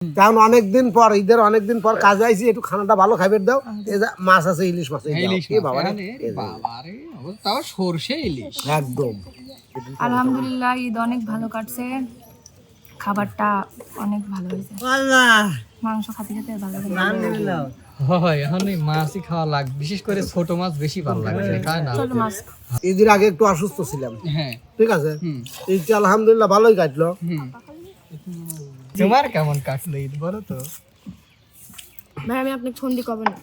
কারণ অনেকদিন পর ঈদের অনেকদিন পর কাজে আইছি, একটু খানাটা ভালো খাইবে দাও। এই যে মাছ আছে, ইলিশ মাছ, তাও সরষে ইলিশ একদম। আলহামদুলিল্লাহ ঈদ অনেক ভালো কাটছে, খাবারটা অনেক ভালো হয়েছে। মাংস খাতে খেতে ভালো লাগে। হয় এখন এই মাছই খাওয়া লাগে, বিশেষ করে ছোট মাছ বেশি ভালো লাগে, খায় না। ছোট মাছ ঈদের আগে একটু অসুস্থ ছিলাম, হ্যাঁ ঠিক আছে। ঈদটা আলহামদুলিল্লাহ ভালোই কাটলো। তোমার কেমন কাটলো ঈদ বলো তো? ভাই আমি আপনাকে ফোন দিয়ে কবে না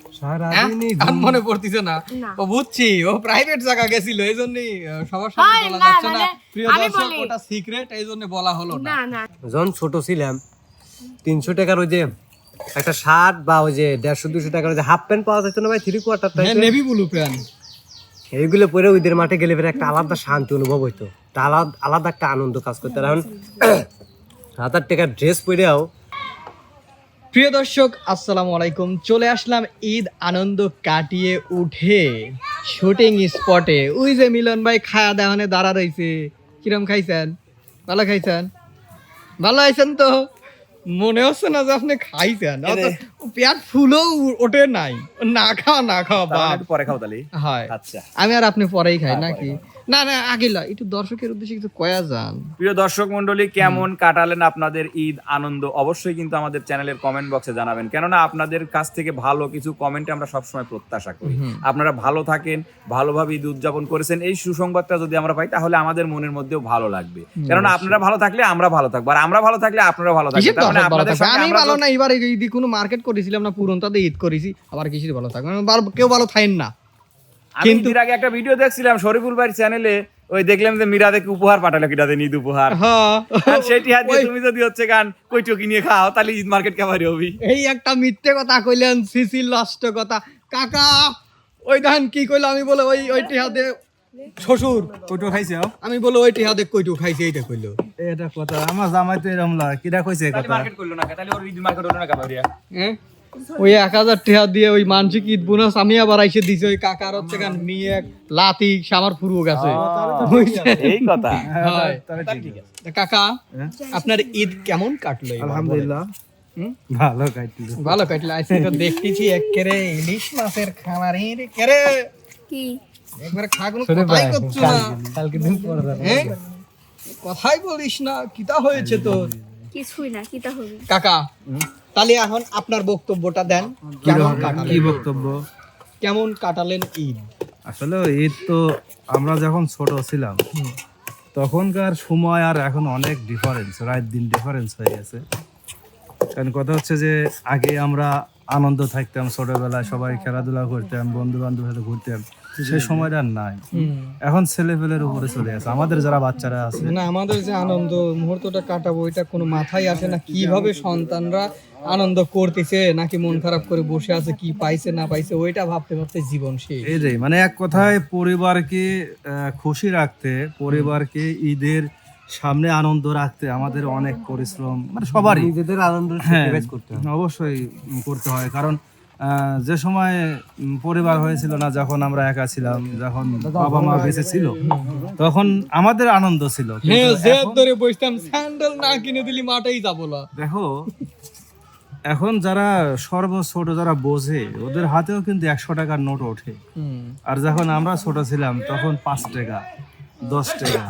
আর মনে পড়তিছে না? ও বুঝছি, ও প্রাইভেট জায়গা গেছিল, এই জন্যই সবার সামনে বলা যাচ্ছে না। প্রিয় দর্শক, ওটা সিক্রেট, এই জন্য বলা হলো না। না যখন ছোট ছিলাম 300 টাকার ওই যে একটা শার্ট বা ওই যে 150-200 টাকার ওই যে হাফ প্যান্ট পাওয়া যেত না ভাই, 3/4 টাকা, নেভি ব্লু প্যান্ট, এইগুলো পরে ঈদের মাঠে গেলে ফের একটা আলাদা শান্তি অনুভব হইতো, আলাদা একটা আনন্দ কাজ করতো। এখন 1000 টাকার ড্রেস পরেও। প্রিয় দর্শক আসসালামু আলাইকুম, চলে আসলাম ঈদ আনন্দ কাটিয়ে উঠে শুটিং স্পটে। ওই যে মিলন ভাই খায়া দেওয়ানে দাঁড়া রয়েছে। কিরম খাইছেন? ভালো খাইছেন? ভালো আইছেন তো? মনে হচ্ছে না যে আপনি খাইছেন, পেট ফুলও ওঠে নাই। না খাওয়া বাপ, পরে খাও তাহলে। হয় আচ্ছা, আমি আর আপনি পরেই খাই নাকি? না আগে একটু দর্শকের উদ্দেশ্যে কিছু কয়া যান। প্রিয় দর্শক মন্ডলী, কেমন কাটালেন আপনাদের ঈদ আনন্দ? অবশ্যই কিন্তু আমাদের চ্যানেলের কমেন্ট বক্সে জানাবেন, কেননা আপনাদের কাছ থেকে ভালো কিছু কমেন্টে আমরা সবসময় প্রত্যাশা করি। আপনারা ভালো থাকেন, ভালোভাবে ঈদ উদযাপন করেছেন, এই সুসংবাদটা যদি আমরা পাই তাহলে আমাদের মনের মধ্যেও ভালো লাগবে, কেননা আপনারা ভালো থাকলে আমরা ভালো থাকবো, আর আমরা ভালো থাকলে আপনারা ভালো থাকবেন। তার মানে আপনাদের সঙ্গে আমি আমরা ভালো না, এবার ঈদ কোনো মার্কেট করেছিলাম না, পুরনটাতে ঈদ করেছি, আবার কিসের ভালো থাকবে? কেউ ভালো থাকেন না। কিন্তু এর আগে একটা ভিডিও দেখছিলাম শরীফুল ভাইয়ের চ্যানেলে, ওই দেখলাম যে মিরাদেকে উপহার পাঠালো, কিটাতে ঈদ উপহার। আর সেটি হাতে তুমি যদি হচ্ছে গান কইটো কিনে খাও, তাহলে ঈদ মার্কেট কেবারে হবি। এই একটা মিথ্যে কথা কইলেন, সিসির লষ্ট কথা। কাকা ওই ধান কি কইলো? আমি বলে ওইটি হাতে শ্বশুর কইটো খাইছে, আমি বলে ওইটি হাতে কইটো খাইছে, এইটা কইলো। এটা কথা আমার জামাই তো এরকম লাগে, কিরা কইছে কথা? মার্কেট করলো না, তাহলে ওর ঈদ মার্কেট হলো না কেবারে। হ্যাঁ, ওই 1000 টাকা দিয়ে ওই মানসিক ঈদ বোনাস আমি আবার আইসে দিছি। ওই কাকার হচ্ছে গান নিয়ে লাতি সামার ফুরু গেছে। এই কথা। হয় কাকা, আপনার ঈদ কেমন কাটলো? আলহামদুলিল্লাহ ভালো কাটলো। ভালো কাটলো। আজকে তো দেখতেছি একেবারে ইলিশ মাছের খাবার কেরে কি একবারে খাগুনো কথাই করছো না। কালকে দিন পরে হ্যাঁ, কথাই বলিস না, কিতা হয়েছে তো? কিছুই না, কিটা হবে? কাকা তাহলে এখন আপনার বক্তব্যটা দেন, কেমন কাটালেন? কি বক্তব্য? কেমন কাটালেন ঈদ? আসলে ঈদ তো আমরা যখন ছোট ছিলাম তখনকার সময় আর এখন অনেক ডিফারেন্স, রাত দিন ডিফারেন্স হয়ে গেছে। কারণ কথা হচ্ছে যে আগে আমরা আনন্দ থাকতাম, ছোটবেলায় সবাই খেলাধুলা করতাম, বন্ধু বান্ধবের সাথে ঘুরতাম, সেই সময়টা আর নাই। এখন ছেলেপেলের উপরে চলে আসে, আমাদের যারা বাচ্চারা আছে না, আমাদের যে আনন্দ মুহূর্তটা কাটাবো এটা কোনো মাথায় আসে না। কিভাবে সন্তানরা আনন্দ করতেছে নাকি মন খারাপ করে বসে আছে, কি পাইছে না পাইছে ওইটা ভাবতে ভাবতে জীবন শেষ। এই যে মানে এক কথায় পরিবারকে খুশি রাখতে, পরিবারকে ঈদের সামনে আনন্দ রাখতে আমাদের অনেক পরিশ্রম, মানে সবারই নিজেদের আনন্দ করতে হয়, অবশ্যই করতে হয়। কারণ যে সময় পরিবার হয়েছিল না, যখন আমরা একা ছিলাম, যখন বাবা মা বেঁচে ছিল, তখন আমাদের আনন্দ ছিল। হ্যাঁ, জেদ ধরে বসতাম, স্যান্ডেল না কিনে দিলি মাঠেই যাবো না। দেখো এখন যারা সর্বছোট যারা বোঝে, ওদের হাতেও কিন্তু 100 টাকার নোট ওঠে। আর যখন আমরা ছোট ছিলাম তখন 5 টাকা 10 টাকা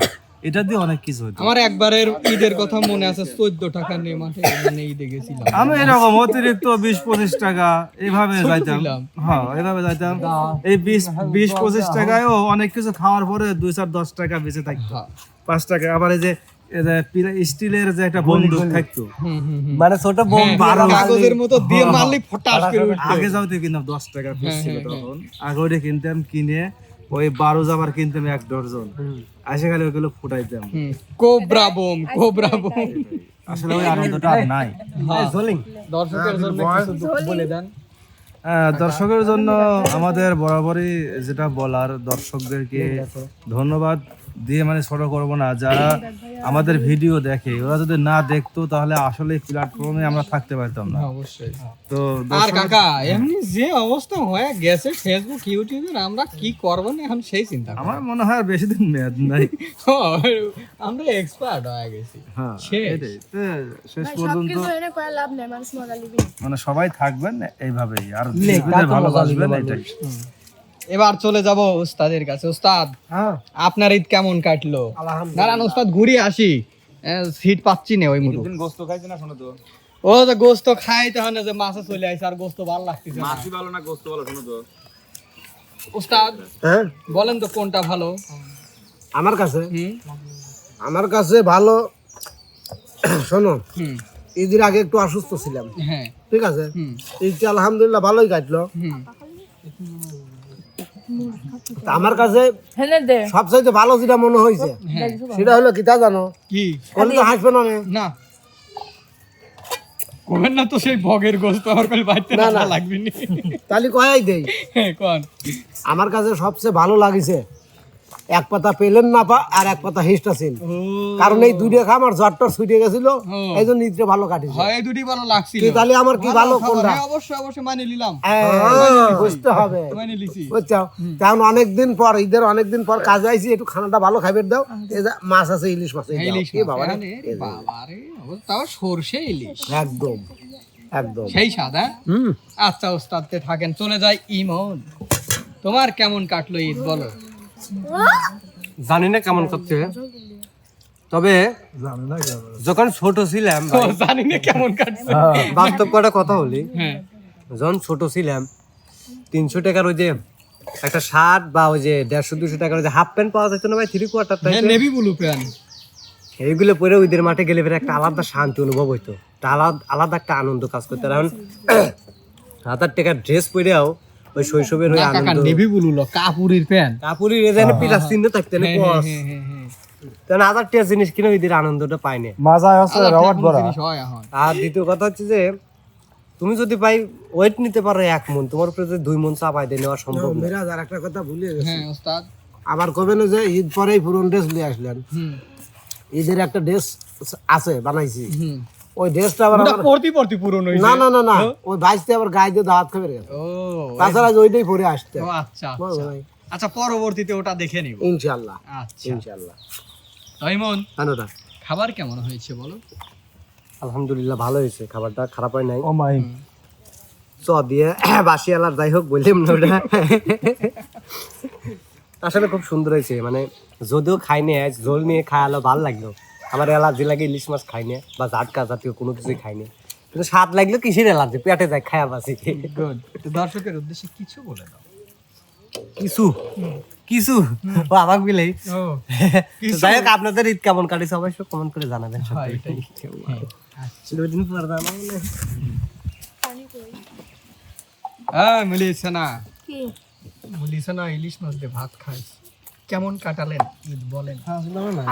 এটা দিয়ে অনেক কিছু হতো। আমার একবারের ঈদের কথা মনে আছে, 14 টাকা নিয়ে মাঠে মানে ঈদে গেছিলাম আমি এরকম অতিরিক্ত 20-25 টাকা এইভাবে যাইতাম। হ্যাঁ, এইভাবে যাইতাম। এই 20-25 টাকায়ও অনেক কিছু খাওয়ার পরে 2-4-10 টাকা বেঁচে থাকতো, 5 টাকা। আবার এই যে স্টিলের যে একটা বন্দুক থাকতো, মানে ছোট বোম কাগজের মতো দিয়ে মারলি ফটাস করে উঠতো। আগে যাওতে কিন্তু 10 টাকা পিস ছিল তখন। আগে ওটা কিনতাম, কিনে ওই 12 জাবার কিনতাম 1 ডজন, আসে খালি ওইগুলো ফুটাইতাম। Cobra bomb. আসলে ওই আনন্দটা আর নাই। দর্শকের জন্য কিছু বলে দেন। দর্শকের জন্য আমাদের বরাবরই যেটা বলার, দর্শকদেরকে ধন্যবাদ দিয়ে মানে ছোট করব না, যারা আমাদের ভিডিও দেখে ওরা যদি না দেখতো তাহলে আসলে প্ল্যাটফর্মে আমরা থাকতে পারতাম না। অবশ্যই। তো আর কাকা এমনি যে অবস্থা হয়ে গেছে ফেসবুক ইউটিউবে, আমরা কি করবো না এখন সেই চিন্তা করি। আমার মনে হয় আর বেশি দিন মেয়াদ নাই। আমরা এক্সপার্ট হয়ে গেছি। হ্যাঁ শেষ। এটাই তো, শেষ পর্যন্ত এনে করে লাভ নেই, মানুষ মজা নিবি। মানে সবাই থাকবেন এইভাবেই, আর ভালোবাসবেন এটাই। এবার চলে যাব উস্তাদের কাছে। উস্তাদ, হ্যাঁ আপনার ঈদ কেমন কাটলো? আলহামদুলিল্লাহ। দাঁড়ান উস্তাদ, ঘুরে আসি, সিট পাচ্ছি না ওই মুহূর্তে। দিন গোস্ত খাইছে না, শোনো তো ও যে গোস্ত খাইতে হয় না, যে মাছে চলে আইছে আর গোস্ত ভালো লাগতেছে না। মাছি ভালো না গোস্ত ভালো, শোনো তো উস্তাদ হ্যাঁ বলেন তো কোনটা ভালো? আমার কাছে হুম আমার কাছে ভালো। শোনো, হুম ঈদের আগে একটু অসুস্থ ছিলাম, হ্যাঁ ঠিক আছে? হুম ঈদটা আলহামদুলিল্লাহ ভালোই কাটলো। হুম তা আমার কাছে হেনে দে সবচাইতে ভালো যেটা মনে হয়েছে হ্যাঁ। সেটা হলো কি তা জানো? কি? বলে তো হাসবে না রে। না কোন না তো সেই ভগের গোস্ত আমার কাছে বাইতে না, না না। লাগবে নি। তাহলে কয়াই দেই। হ্যাঁ, কোন? আমার কাছে সবচেয়ে ভালো লাগিছে এক পাতা পেলেন না পা আর এক পাতা হিস্টাসিন। ও কারণ এই দুইটা খা আমার জ্বরটা ছুটে গেছিল, ও। এই জন্য ঈদটা ভালো কাটিছে। হয় দুটি ভালো লাগছিল। কি তাহলে আমার কি ভালো খবর, কোনটা? হ্যাঁ, অবশ্যই অবশ্যই মানে নিলাম, বুঝতে হবে, মানে লিছি। বুঝছো? কারণ অনেকদিন পর, ঈদের অনেকদিন পর কাজে আইছি, একটু খানাটা ভালো খাইবে দাও। এই যে মাছ আছে, ইলিশ মাছ, এই দাও। ইলিশ কি বাবা রে? বাবা রে, তাও সরষে ইলিশ, একদম একদম। সেই সাদা। হুম আচ্ছা ওস্তাদতে থাকেন, চলে যাই ইমন। তোমার কেমন কাটলো ঈদ বলো? জানি না কেমন করছে, তবে যখন ছোট ছিলাম ও, জানি না কেমন কাটছে। বাস্তব কটা কথা বলি, হ্যাঁ যখন ছোট ছিলাম 300 টাকার ওই যে একটা শার্ট বা ওই যে 150-200 টাকার ওই যে হাফ প্যান্ট পাওয়া যেত না ভাই, 3/4 হ্যাঁ, নেভি ব্লু প্যান্ট। এইগুলো পরে ওইদের মাঠে গেলে ফের একটা আলাদা শান্তি অনুভব হইতো, একটা আলাদা একটা আনন্দ কাজ করতে। এখন 1000 টাকার ড্রেস পরেও ওই শৈশবের ওই না কাকা, আনন্দ, নেভি ব্লু লো কাপুরির প্যান্ট। কাপুরি রেজানে পিলার চিহ্ন থাকতে না কস, হ্যাঁ হ্যাঁ হ্যাঁ। কারণ 1000 টাকার জিনিস কিনে ওইদের আনন্দটা পাই না। মাজায় আছে আলাদা রবার্ট কোনো বড়া। জিনিস হয় এখন। আর দ্বিতীয় কথা হচ্ছে যে তুমি যদি ভাই ওয়েট নিতে পারো 1 মণ, তোমার উপরে যে 2 মণ চাপাই দিয়ে নেওয়া সম্ভব না। মিরাজ, আর একটা কথা ভুলে গেছি। হ্যাঁ ওস্তাদ। আবার কবে না যে ঈদ পরেই পুরন ড্রেস নিয়ে আসলেন। হুম ঈদের একটা ড্রেস আছে বানাইছি, হুম। ওই ড্রেসটা আবার ওটা আমার- পড়তি পুরন হইছে। না না না না, ওই বাইশতে আবার গায়ে দিয়ে দাওয়াত খাবে গেছে। ও তাছাড়া ওইটাই পরে আসতে ও, আচ্ছা আচ্ছা। আচ্ছা পরবর্তীতে ওটা দেখে নিব। ইনশাল্লাহ আচ্ছা ইনশাল্লাহ। ইমন, আনোটা খাবার কেমন হয়েছে বলো? আলহামদুলিল্লাহ ভালো হয়েছে, খাবারটা খারাপ হয় নাই। ও মাই, চ দিয়ে বাসি আলার যাই হোক বললাম না ওটা, আসলে খুব সুন্দর হয়েছে। মানে যদিও খাইনি, আজ ঝোল নিয়ে খাওয়ালো ভালো লাগলো। আমার অ্যালার্জি লাগে ইলিশ মাছ খাইনি বা জাটকা জাতীয় কোনো কিছুই খাইনি, কিন্তু স্বাদ লাগলো কিসের অ্যালার্জি, পেটে যায় খায়া বাসি। গুড। তো দর্শকের উদ্দেশ্যে কিছু বলে দাও। কিছু কিছু ও আমাকে বিলেই। ও যাই হোক, আপনাদের ঈদ কেমন কাটিছে অবশ্যই কমেন্ট করে জানাবেন। হয় এটাই। দুদিন পর জানাবো। হ্যাঁ মিলিয়েছে না, কি মিলিয়েছে না, ইলিশ মাছ দিয়ে ভাত খাইস। কেমন কাটালেন ঈদ বলেন?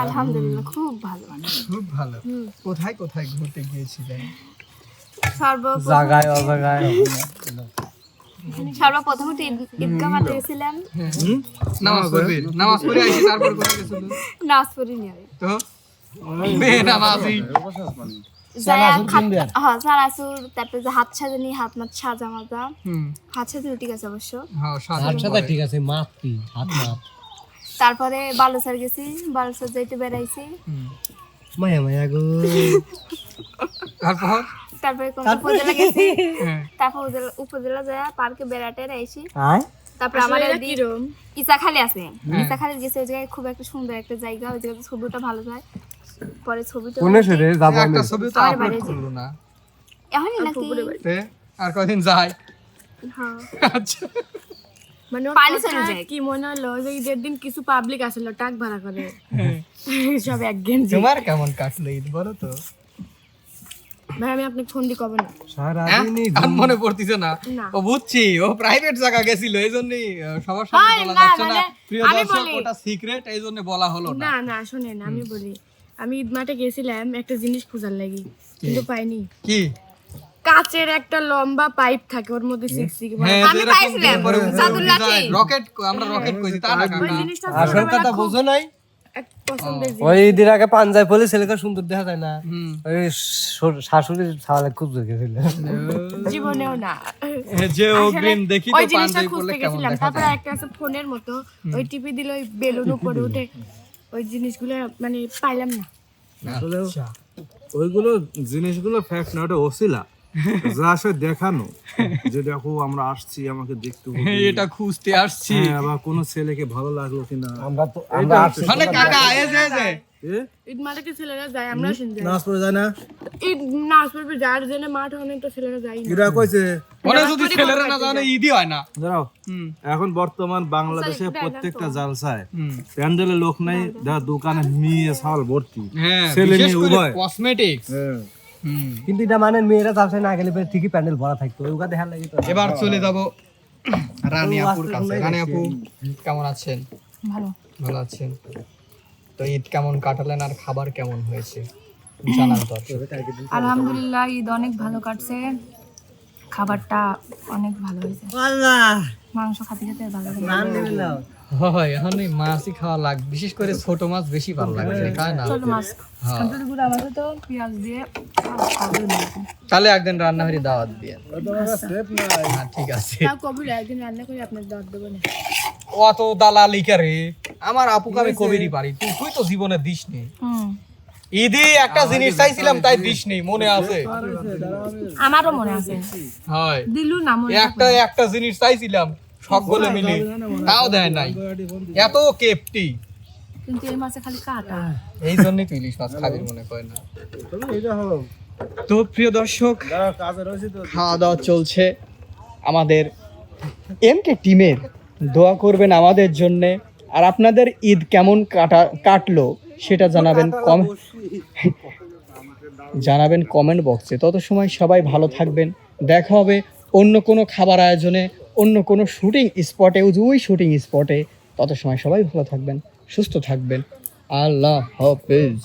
আলহামদুলিল্লাহ খুব ভালো। খুব ভালো। কোথায় কোথায় ঘুরতে গিয়েছিলেন? জায়গায় অজায়গায় সর্বপ্রথম তো ঈদগাহ মাঠে গেছিলাম, নামাজ পড়বে, নামাজ পড়ে আইছি, তারপর কোথায় গেছিল? নামাজ পড়ি নি আমি। তো বেনামাজি। চানাচুর, তারপরে যে হাত সাজানি, হাত মাত সাজা মাজা, হুম হাত সাজানি ঠিক আছে অবশ্য। হ্যাঁ সাদা। সাথে ঠিক আছে, মাপ কি হাত মাপ। তারপরে বালুচার গেছি, বালুচার যাইতে বেড়াইছি। হুম। মায়া মায়া গো। তারপর তারপরে কোন উপজেলা গেছি, হ্যাঁ। তারপর উপজেলা যায় পার্কে বেড়াতে আইছি। আয় তারপরে আমাদের ইসাখালি আছে, ইসাখালি গেছে, ওই জায়গায় খুব একটা সুন্দর একটা জায়গা, ওই জায়গায় ছবিটা ভালো যায়। পরে ছবিটা কোনে সরে যাব একটা ছবি তো আমার আপলোড বাড়ি করলো না, এখনই নাকি তে আর কদিন যায়। হ্যাঁ আচ্ছা মানে ওর পানি কথা চলে যায়। কি মনে হলো যে ঈদের দিন কিছু পাবলিক আসলো টাক ভাড়া করে হ্যাঁ। সব এক গেঞ্জি। তোমার কেমন কাটলো ঈদ বলো তো? ভাই আমি আপনাকে ফোন দিয়ে কবে না সারা হ্যাঁ? আর মনে পড়তিছে না? না। ও বুঝছি, ও প্রাইভেট জায়গা গেছিল, এই জন্যই সবার সামনে হয় বলা না, যাচ্ছে না। মানে প্রিয় আমি দর্শক, বলি। ওটা সিক্রেট, এই জন্য বলা হলো না। না না শোনেন আমি বলি, আমি ঈদ মাঠে গেছিলাম একটা জিনিস খোঁজার লাগি, কিন্তু পাইনি। কি? কাচের একটা লম্বা পাইপ থাকে, ওর মধ্যে সিকসিকি হ্যাঁ, আমি যেরকম পাইছিলাম, দিয়ে পরে উপরে চাদর উঠে লাঠি। যায়, রকেট, আমরা রকেট কইছি তা না কাকা। ওই জিনিসটা আসল কথা বুঝো নাই, এক পছন্দের ওই ঈদের আগে পাঞ্জাবি পরে ছেলেকে সুন্দর দেখা যায় না, ওই শাশুড়ির ছাওয়ালে খুব জোর গেছিল। জীবনেও না। যে অগ্রিম দেখি তো ওই জিনিসটা পাঞ্জাবি খুঁজতে পরলে কেমন গেছিলাম, দেখা তারপরে একটা আছে ফোনের মতো, ওই টিপি দিলে ওই বেলুন উপরে উঠে, ওই জিনিসগুলো মানে পাইলাম না। আসলে ওইগুলো জিনিসগুলো ফ্যাক্ট না, ওটা ওসিলা যা আসে দেখানো, যে দেখো আমরা আসছি, আমাকে দেখতে হবে, এটা খুঁজতে আসছি। হ্যাঁ, বা কোনো ছেলেকে ভালো লাগলো কিনা। আমরা আসছি মানে কাকা এই যে এ ঈদ মাঠে ছেলেরা যায়, আমরা শুনতে নাচ পড়ে যায় না, ঈদ নাচ পড়বে যার জন্য মাঠ অনেক, তো ছেলেরা যাই না। এরা কইছে মানে যদি ছেলেরা না জানে ঈদই হয় না। দাঁড়াও, এখন বর্তমান বাংলাদেশে প্রত্যেকটা জালসায় হুম। প্যান্ডেলে লোক নাই, দোকানে মেয়ে ছাল ভর্তি, হ্যাঁ, ছেলে বিশেষ মেয়ে করে উভয়। কসমেটিক্স। হ্যাঁ। কিন্তু এটা মানে মেয়েরা যাচ্ছে না গেলে পরে ঠিকই প্যান্ডেল ভরা থাকতো, ওইটা দেখার লাগে তো। এবার চলে যাব রানী আপুর কাছে। রানী আপু কেমন আছেন? ভালো। ভালো আছেন তো? ঈদ কেমন কাটালেন আর খাবার কেমন হয়েছে জানান তো। আলহামদুলিল্লাহ ঈদ অনেক ভালো কাটছে, খাবারটা অনেক ভালো হয়েছে। মাংস খাতে খেতে ভালো লাগে। হয়, এখন এই মাছই খাওয়া লাগে, বিশেষ করে ছোট মাছ বেশি ভালো লাগে, তাই না? ছোট মাছ কাঁচুর গুঁড়া মাছে তো পেঁয়াজ দিয়ে খাওয়া যায়। তাহলে একদিন রান্না করে দাওয়াত দিয়ে। হ্যাঁ ঠিক আছে। তাও কবির একদিন রান্না করে আপনার দাওয়াত দেবো না। অত দালালি রে, আমার আপুকে আমি কবিরই পারি, তুই তো জীবনে দিস নি। ঈদে একটা জিনিস চাইছিলাম তাই দিস নি, মনে আছে? আমারও মনে আছে, হয় দিলু না মনে একটা জিনিস চাইছিলাম সকলে মিলে, তাও দেয় নাই, এত কেপটি। কিন্তু এই মাছে খালি কাটা। এই জন্যই তুই ইলিশ মাছ খাবি মনে করে না। তো প্রিয় দর্শক, খাওয়া দাওয়া চলছে আমাদের এমকে টিমের, দোয়া করবেন আমাদের জন্যে। আর আপনাদের ঈদ কেমন কাটলো সেটা জানাবেন কমেন্ট বক্সে। তত সময় সবাই ভালো থাকবেন, দেখা হবে অন্য কোনো খাবার আয়োজনে, অন্য কোনো শুটিং স্পটে, ওই শুটিং স্পটে। তত সময় সবাই ভালো থাকবেন, সুস্থ থাকবেন। আল্লাহ হাফেজ।